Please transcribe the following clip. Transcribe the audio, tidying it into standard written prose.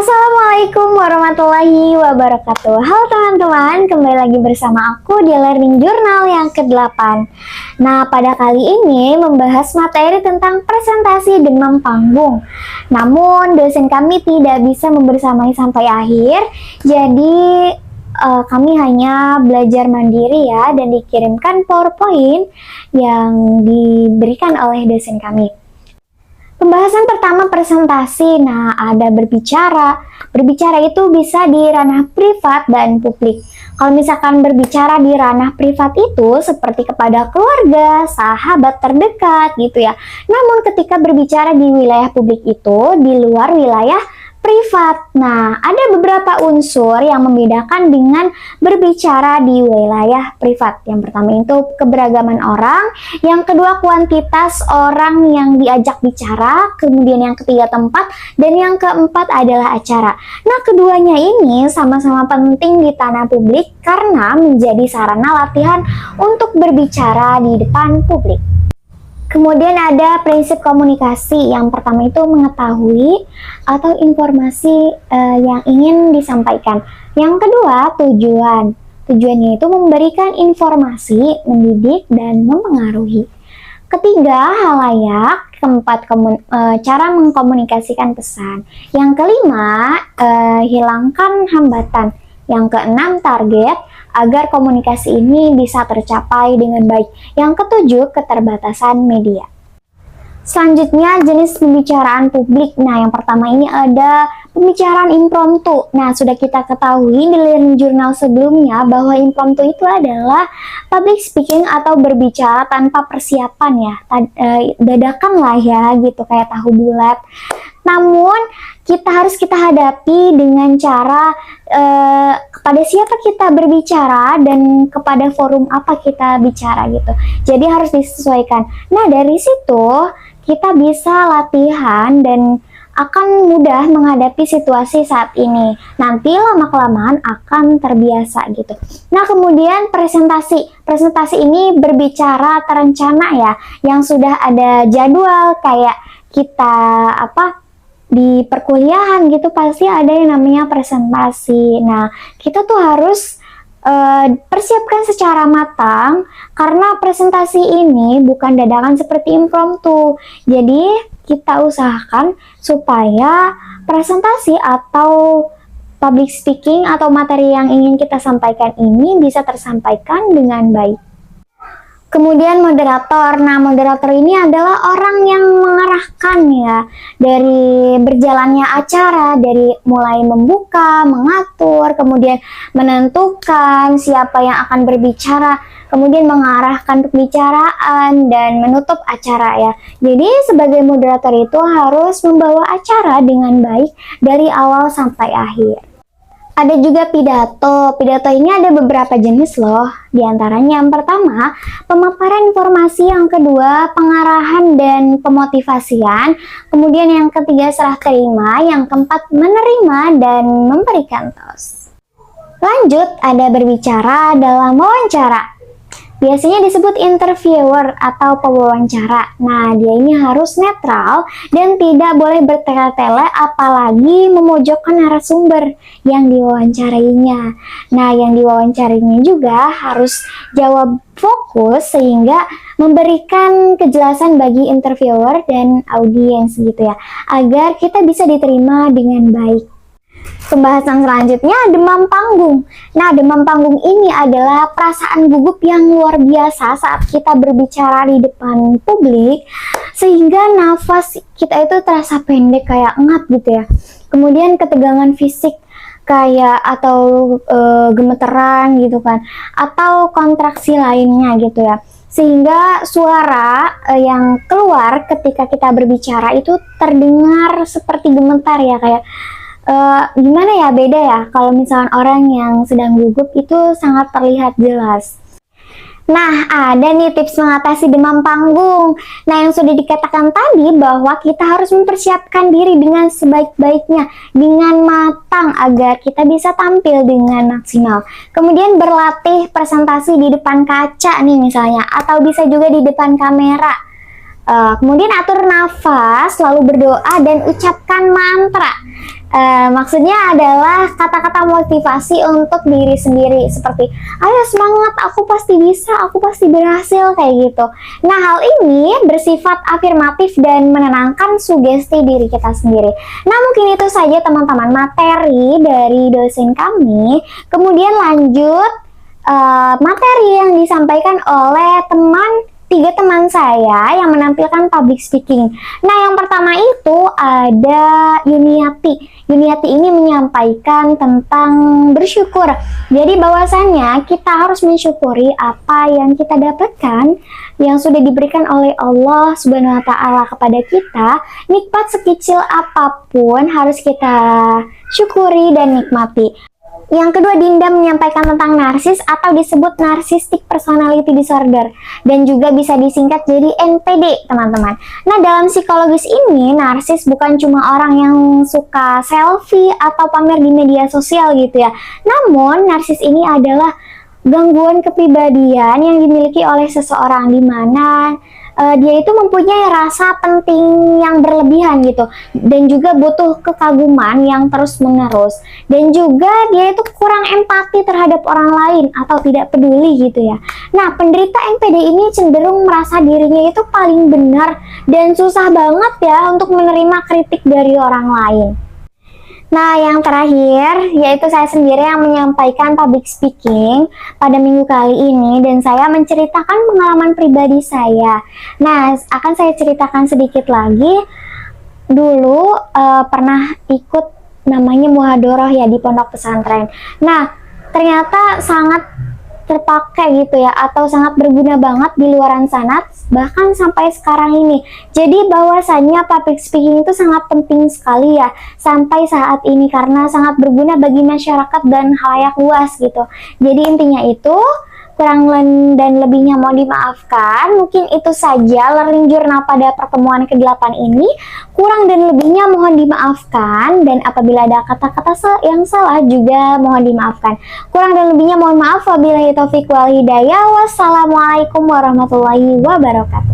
Assalamualaikum warahmatullahi wabarakatuh. Halo teman-teman, kembali lagi bersama aku di Learning Journal yang ke-8. Nah, pada kali ini membahas materi tentang presentasi demam panggung. Namun, dosen kami tidak bisa membersamai sampai akhir, jadi kami hanya belajar mandiri ya, dan dikirimkan PowerPoint yang diberikan oleh dosen kami. Pembahasan pertama presentasi. Nah, ada berbicara. Berbicara itu bisa di ranah privat dan publik. Kalau misalkan berbicara di ranah privat itu seperti kepada keluarga, sahabat terdekat gitu ya. Namun ketika berbicara di wilayah publik itu di luar wilayah privat. Nah, ada beberapa unsur yang membedakan dengan berbicara di wilayah privat. Yang pertama itu keberagaman orang, yang kedua kuantitas orang yang diajak bicara, kemudian yang ketiga tempat, dan yang keempat adalah acara. Nah, keduanya ini sama-sama penting di tanah publik karena menjadi sarana latihan untuk berbicara di depan publik. Kemudian ada prinsip komunikasi. Yang pertama itu mengetahui atau informasi yang ingin disampaikan. Yang kedua tujuan. Tujuannya itu memberikan informasi, mendidik, dan mempengaruhi. Ketiga, halayak. Keempat, cara mengkomunikasikan pesan. Yang kelima, hilangkan hambatan. Yang keenam, target agar komunikasi ini bisa tercapai dengan baik. Yang ketujuh, keterbatasan media. Selanjutnya, jenis pembicaraan publik. Nah, yang pertama ini ada pembicaraan impromptu. Nah, sudah kita ketahui di Learning Journal sebelumnya bahwa impromptu itu adalah public speaking atau berbicara tanpa persiapan ya. Dadakan lah ya gitu, kayak tahu bulat. Namun, harus kita hadapi dengan cara kepada siapa kita berbicara dan kepada forum apa kita bicara gitu. Jadi harus disesuaikan. Nah, dari situ kita bisa latihan dan akan mudah menghadapi situasi saat ini. Nanti lama-kelamaan akan terbiasa gitu. Nah, kemudian presentasi. Presentasi ini berbicara terencana ya, yang sudah ada jadwal kayak kita di perkuliahan gitu pasti ada yang namanya presentasi. Nah, kita tuh harus persiapkan secara matang karena presentasi ini bukan dadakan seperti impromptu. Jadi, kita usahakan supaya presentasi atau public speaking atau materi yang ingin kita sampaikan ini bisa tersampaikan dengan baik. Kemudian moderator. Nah, moderator ini adalah orang yang mengarahkan ya dari berjalannya acara, dari mulai membuka, mengatur, kemudian menentukan siapa yang akan berbicara, kemudian mengarahkan pembicaraan dan menutup acara ya. Jadi sebagai moderator itu harus membawa acara dengan baik dari awal sampai akhir. Ada juga pidato. Pidato ini ada beberapa jenis loh. Di antaranya yang pertama, pemaparan informasi, yang kedua, pengarahan dan pemotivasian, kemudian yang ketiga, serah terima, yang keempat, menerima dan memberikan tos. Lanjut, ada berbicara dalam wawancara. Biasanya disebut interviewer atau pewawancara. Nah, dia ini harus netral dan tidak boleh bertele-tele apalagi memojokkan narasumber yang diwawancarainya. Nah, yang diwawancarainya juga harus jawab fokus sehingga memberikan kejelasan bagi interviewer dan audiens gitu ya, agar kita bisa diterima dengan baik. Pembahasan selanjutnya, demam panggung. Nah, demam panggung ini adalah perasaan gugup yang luar biasa saat kita berbicara di depan publik, sehingga nafas kita itu terasa pendek kayak ngap gitu ya. Kemudian ketegangan fisik kayak atau gemeteran gitu kan, atau kontraksi lainnya gitu ya. Sehingga suara yang keluar ketika kita berbicara itu terdengar seperti gemetar ya, kayak gimana ya, beda ya kalau misalnya orang yang sedang gugup itu sangat terlihat jelas. Nah, ada nih tips mengatasi demam panggung. Nah, yang sudah dikatakan tadi bahwa kita harus mempersiapkan diri dengan sebaik-baiknya, dengan matang agar kita bisa tampil dengan maksimal. Kemudian berlatih presentasi di depan kaca nih misalnya, atau bisa juga di depan kamera. Kemudian atur nafas, lalu berdoa dan ucapkan mantra. Maksudnya adalah kata-kata motivasi untuk diri sendiri seperti ayo semangat, aku pasti bisa, aku pasti berhasil kayak gitu. Nah, hal ini bersifat afirmatif dan menenangkan sugesti diri kita sendiri. Nah, mungkin itu saja teman-teman materi dari dosen kami. Kemudian lanjut materi yang disampaikan oleh tiga teman saya yang menampilkan public speaking. Nah, yang pertama itu ada Yuniati. Yuniati ini menyampaikan tentang bersyukur. Jadi bahwasannya kita harus mensyukuri apa yang kita dapatkan, yang sudah diberikan oleh Allah Subhanahu wa Ta'ala kepada kita. Nikmat sekecil apapun harus kita syukuri dan nikmati. Yang kedua, Dinda menyampaikan tentang narsis atau disebut narcissistic personality disorder dan juga bisa disingkat jadi NPD, teman-teman. Nah, dalam psikologis ini, narsis bukan cuma orang yang suka selfie atau pamer di media sosial gitu ya. Namun, narsis ini adalah gangguan kepribadian yang dimiliki oleh seseorang di mana dia itu mempunyai rasa penting yang berlebihan gitu, dan juga butuh kekaguman yang terus menerus, dan juga dia itu kurang empati terhadap orang lain atau tidak peduli gitu ya. Nah, penderita NPD ini cenderung merasa dirinya itu paling benar dan susah banget ya untuk menerima kritik dari orang lain. Nah, yang terakhir yaitu saya sendiri yang menyampaikan public speaking pada minggu kali ini, dan saya menceritakan pengalaman pribadi saya. Nah, akan saya ceritakan sedikit lagi. Dulu pernah ikut namanya muhadharah ya di pondok pesantren. Nah, ternyata sangat terpakai gitu ya, atau sangat berguna banget di luaran sana, bahkan sampai sekarang ini. Jadi bahwasannya public speaking itu sangat penting sekali ya sampai saat ini, karena sangat berguna bagi masyarakat dan khalayak luas gitu. Jadi intinya itu, kurang dan lebihnya mohon dimaafkan. Mungkin itu saja learning journal pada pertemuan ke-8 ini. Kurang dan lebihnya mohon dimaafkan, dan apabila ada kata-kata yang salah juga mohon dimaafkan. Kurang dan lebihnya mohon maaf. Wabillahi taufiq wal hidayah. Wassalamualaikum warahmatullahi wabarakatuh.